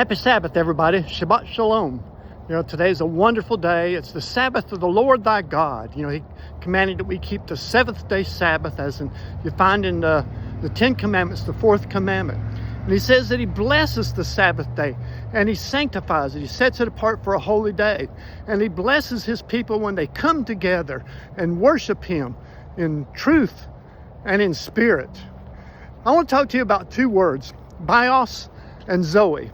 Happy Sabbath, everybody. Shabbat Shalom. Today's a wonderful day. It's the Sabbath of the Lord thy God. He commanded that we keep the seventh day Sabbath, as you find in the Ten Commandments, the fourth commandment. And he says that he blesses the Sabbath day and he sanctifies it. He sets it apart for a holy day. And he blesses his people when they come together and worship him in truth and in spirit. I want to talk to you about two words, bios and Zoe.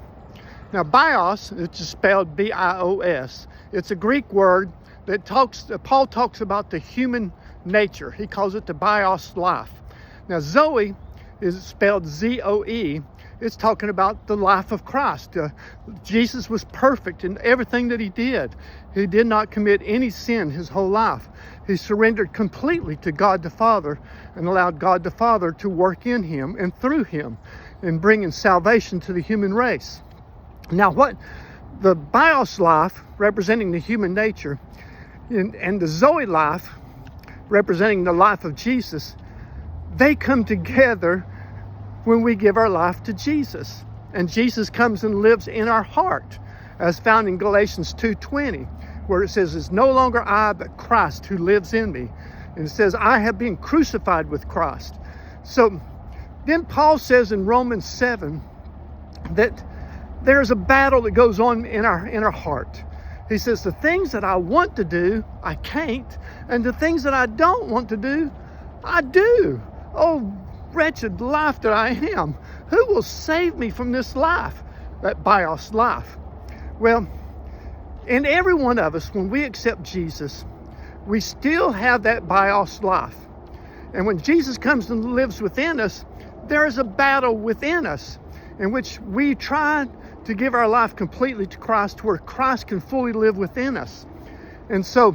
Now, bios, which is spelled B-I-O-S, it's a Greek word that Paul talks about the human nature. He calls it the bios life. Now, Zoe is spelled Z-O-E. It's talking about the life of Christ. Jesus was perfect in everything that he did. He did not commit any sin his whole life. He surrendered completely to God the Father and allowed God the Father to work in him and through him in bringing salvation to the human race. Now, what the bios life, representing the human nature, and the Zoe life, representing the life of Jesus, they come together when we give our life to Jesus. And Jesus comes and lives in our heart, as found in Galatians 2:20, where it says, "It's no longer I, but Christ who lives in me." And it says, "I have been crucified with Christ." So then Paul says in Romans 7 that there's a battle that goes on in our heart. He says, the things that I want to do, I can't. And the things that I don't want to do, I do. Oh, wretched life that I am. Who will save me from this life? That bios life. Well, in every one of us, when we accept Jesus, we still have that bios life. And when Jesus comes and lives within us, there is a battle within us in which we try to give our life completely to Christ, where Christ can fully live within us. And so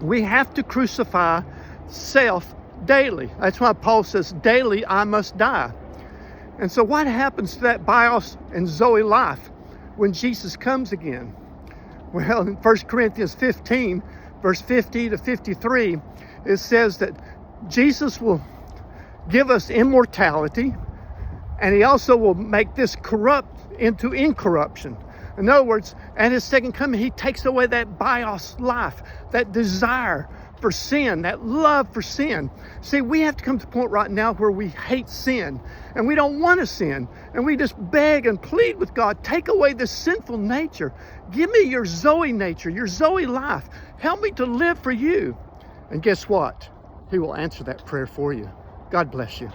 we have to crucify self daily. That's why Paul says, daily I must die. And so what happens to that bios and Zoe life when Jesus comes again? Well, in 1 Corinthians 15, verse 50 to 53, it says that Jesus will give us immortality, and he also will make this corrupt into incorruption. In other words, at his second coming, he takes away that bios life, that desire for sin, that love for sin. See, we have to come to the point right now where we hate sin and we don't want to sin, and we just beg and plead with God, take away this sinful nature. Give me your Zoe nature, your Zoe life. Help me to live for you. And guess what? He will answer that prayer for you. God bless you.